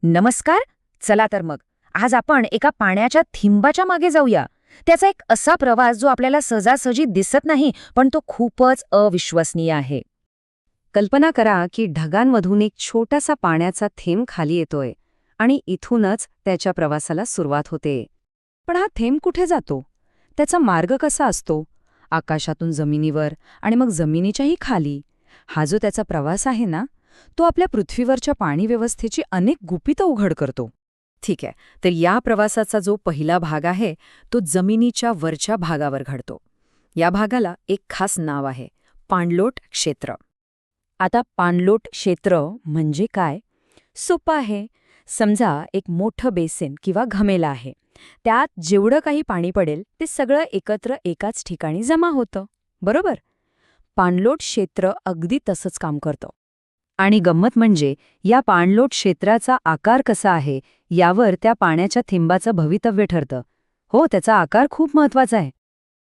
नमस्कार. चला तर मग आज आपण एका पाण्याच्या थिंबाच्या मागे जाऊया. त्याचा एक असा प्रवास जो आपल्याला सहजासहजी दिसत नाही, पण तो खूपच अविश्वसनीय आहे. कल्पना करा की ढगांमधून एक छोटासा पाण्याचा थेंब खाली येतोय आणि इथूनच त्याच्या प्रवासाला सुरुवात होते. पण हा थेंब कुठे जातो? त्याचा मार्ग कसा असतो? आकाशातून जमिनीवर आणि मग जमिनीच्याही खाली. हा जो त्याचा प्रवास आहे ना, तो आपल्या पृथ्वीवरच्या पाणी व्यवस्थेची अनेक गुपितं उघड करतो. ठीक आहे, तर या प्रवासाचा जो पहिला भाग आहे तो जमिनीच्या वरच्या भागावर घडतो. या भागाला एक खास नाव आहे, पाणलोट क्षेत्र. आता पाणलोट क्षेत्र म्हणजे काय? सोपं आहे. समजा एक मोठं बेसिन किंवा घमेला आहे. त्यात जेवढं काही पाणी पडेल ते सगळं एकत्र एकाच ठिकाणी जमा होतं, बरोबर? पाणलोट क्षेत्र अगदी तसंच काम करतं. आणि गंमत म्हणजे या पाणलोट क्षेत्राचा आकार कसा आहे यावर त्या पाण्याच्या थेंबाचं भवितव्य ठरतं. हो, त्याचा आकार खूप महत्वाचा आहे.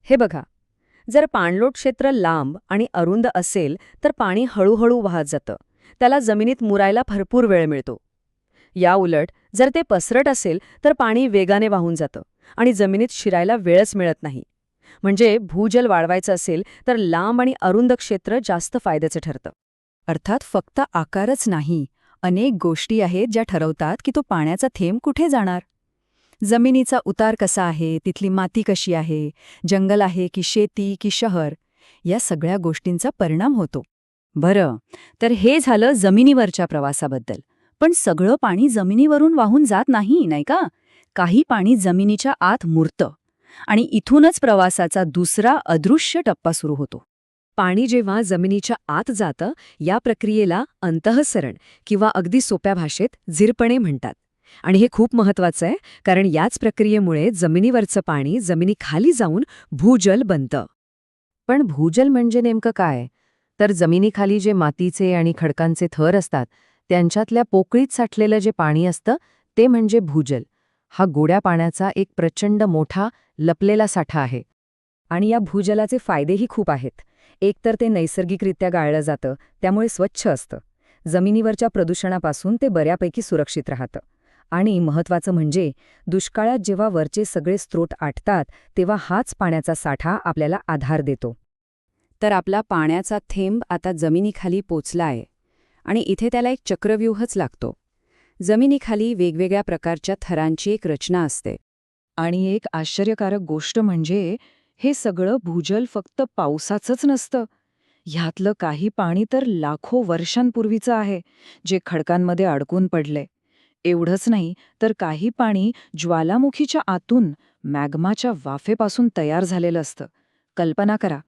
हे बघा, जर पाणलोट क्षेत्र लांब आणि अरुंद असेल तर पाणी हळूहळू वाहत जातं. त्याला जमिनीत मुरायला भरपूर वेळ मिळतो. या उलट जर ते पसरट असेल तर पाणी वेगाने वाहून जातं आणि जमिनीत शिरायला वेळच मिळत नाही. म्हणजे भूजल वाढवायचं असेल तर लांब आणि अरुंद क्षेत्र जास्त फायद्याचं ठरतं. अर्थात फक्त आकारच नाही, अनेक गोष्टी आहेत ज्या ठरवतात की तो पाण्याचा थेंब कुठे जाणार. जमिनीचा उतार कसा आहे, तिथली माती कशी आहे, जंगल आहे की शेती की शहर, या सगळ्या गोष्टींचा परिणाम होतो. बरं, तर हे झालं जमिनीवरच्या प्रवासाबद्दल. पण सगळं पाणी जमिनीवरून वाहून जात नाही, नाही का? काही पाणी जमिनीच्या आत मुरतं आणि इथूनच प्रवासाचा दुसरा अदृश्य टप्पा सुरू होतो. पाणी जेव्हा जमिनीच्या आत जातं, या प्रक्रियेला अंतःसरण किंवा अगदी सोप्या भाषेत झिरपणे म्हणतात. आणि हे खूप महत्वाचं आहे, कारण याच प्रक्रियेमुळे जमिनीवरचं पाणी जमिनीखाली जाऊन भूजल बनतं. पण भूजल म्हणजे नेमकं काय? तर जमिनीखाली जे मातीचे आणि खडकांचे थर असतात, त्यांच्यातल्या पोकळीत साठलेलं जे पाणी असतं, ते म्हणजे भूजल. हा गोड्या पाण्याचा एक प्रचंड मोठा लपलेला साठा आहे. आणि या भूजलाचे फायदेही खूप आहेत. एक तर ते नैसर्गिकरित्या गाळलं जातं, त्यामुळे स्वच्छ असतं. जमिनीवरच्या प्रदूषणापासून ते बऱ्यापैकी सुरक्षित राहतं. आणि महत्त्वाचं म्हणजे दुष्काळात जेव्हा वरचे सगळे स्रोत आटतात, तेव्हा हाच पाण्याचा साठा आपल्याला आधार देतो. तर आपला पाण्याचा थेंब आता जमिनीखाली पोचला आहे. आणि इथे त्याला एक चक्रव्यूहच लागतो. जमिनीखाली वेगवेगळ्या प्रकारच्या थरांची एक रचना असते. आणि एक आश्चर्यकारक गोष्ट म्हणजे हे सगळं भूजल फक्त पावसाचंच नसतं. ह्यातलं काही पाणी तर लाखो वर्षांपूर्वीचं आहे, जे खडकांमध्ये अडकून पडले. एवढंच नाही, तर काही पाणी ज्वालामुखीच्या आतून मॅग्माच्या वाफेपासून तयार झालेलं असतं. कल्पना करा.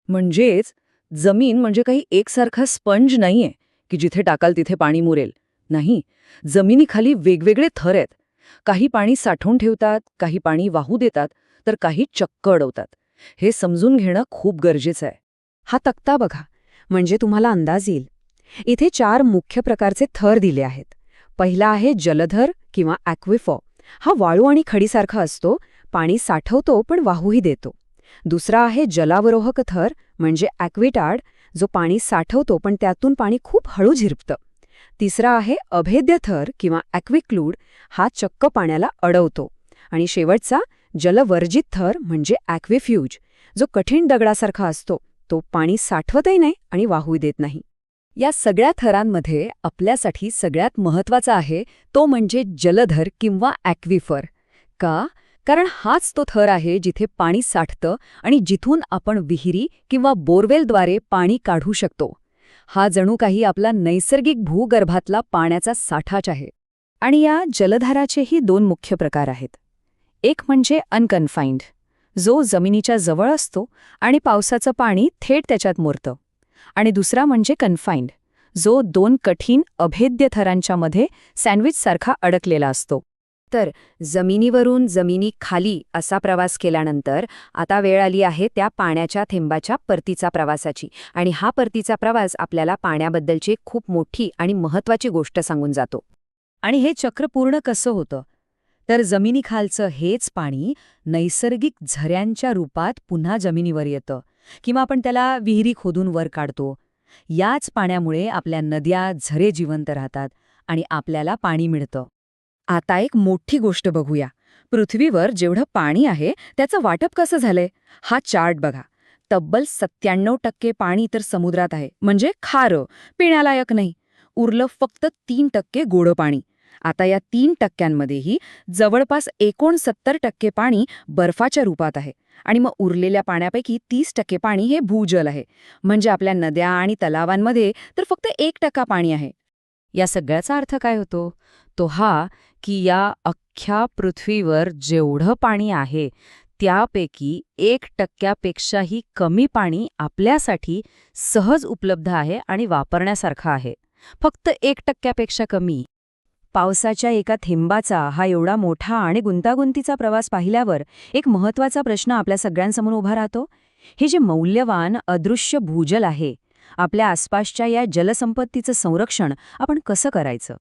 म्हणजेच जमीन म्हणजे काही एकसारखा स्पंज नाहीये की जिथे टाकाल तिथे पाणी मुरेल. नाही, जमिनीखाली वेगवेगळे थर आहेत. काही पाणी साठवून ठेवतात, काही पाणी वाहू देतात, तर काही चक्क अडवतात. हे समजून घेणं खूप गरजेचं आहे. हा तक्ता बघा, म्हणजे तुम्हाला अंदाज येईल. इथे 4 मुख्य प्रकारचे थर दिले आहेत. पहिला आहे जलधर किंवा ॲक्विफॉ. हा वाळू आणि खडीसारखा असतो, पाणी साठवतो पण वाहूही देतो. दुसरा आहे जलावरोहक थर म्हणजे ॲक्विटार्ड, जो पाणी साठवतो पण त्यातून पाणी खूप हळू झिरपतं. तिसरा आहे अभेद्य थर किंवा ॲक्विक्लूड, हा चक्क पाण्याला अडवतो. आणि शेवटचा जलवर्जित थर म्हणजे ॲक्विफ्यूज, जो कठीण दगडासारखा असतो, तो पाणी साठवतही नाही आणि वाहू देत नाही. या सगळ्या थरांमध्ये आपल्यासाठी सगळ्यात महत्त्वाचा आहे तो म्हणजे जलधर किंवा ॲक्विफर. का? कारण हाच तो थर आहे जिथे पाणी साठतं आणि जिथून आपण विहिरी किंवा बोरवेलद्वारे पाणी काढू शकतो. हा जणू काही आपला नैसर्गिक भूगर्भातला पाण्याचा साठाच आहे. आणि या जलधाराचेही 2 मुख्य प्रकार आहेत. एक म्हणजे अनकन्फाइंड, जो जमिनीच्या जवळ असतो आणि पावसाचं पाणी थेट त्याच्यात मुरतं. आणि दुसरा म्हणजे कन्फाइंड, जो 2 कठीण अभेद्य थरांच्या मध्ये सँडविचसारखा अडकलेला असतो. तर जमिनीवरून जमिनीखाली असा प्रवास केल्यानंतर आता वेळ आली आहे त्या पाण्याच्या थेंबाच्या परतीचा प्रवासाची. आणि हा परतीचा प्रवास आपल्याला पाण्याबद्दलची खूप मोठी आणि महत्त्वाची गोष्ट सांगून जातो. आणि हे चक्र पूर्ण कसं होतं? तर जमिनीखालचं हेच पाणी नैसर्गिक झऱ्यांच्या रूपात पुन्हा जमिनीवर येतं, किंवा आपण त्याला विहिरी खोदून वर काढतो. याच पाण्यामुळे आपल्या नद्या, झरे जिवंत राहतात आणि आपल्याला पाणी मिळतं. आता एक मोठी गोष्ट बघूया. पृथ्वीवर जेवढं पाणी आहे त्याचं वाटप कसं झालंय हा चार्ट बघा. तब्बल 97% पाणी तर समुद्रात आहे, म्हणजे खारं, पिण्यालायक नाही. उरलं फक्त 3% गोडं पाणी. आता या 3%मध्येही जवळपास 69% पाणी बर्फाच्या रूपात आहे. आणि मग उरलेल्या पाण्यापैकी 30% पाणी हे भूजल आहे. म्हणजे आपल्या नद्या आणि तलावांमध्ये तर फक्त 1% पाणी आहे. या सगळ्याचा अर्थ काय होतो? तो हा की या अख्ख्या पृथ्वीवर जेवढं पाणी आहे त्यापैकी 1%पेक्षाही कमी पाणी आपल्यासाठी सहज उपलब्ध आहे आणि वापरण्यासारखं आहे. फक्त 1%पेक्षा कमी. पावसाच्या एका थेंबाचा हा एवढा मोठा आणि गुंतागुंतीचा प्रवास पाहिल्यावर एक महत्त्वाचा प्रश्न आपल्या सगळ्यांसमोर उभा राहतो. हे जे मौल्यवान अदृश्य भूजल आहे, आपल्या आसपासच्या या जलसंपत्तीचं संरक्षण आपण कसं करायचं?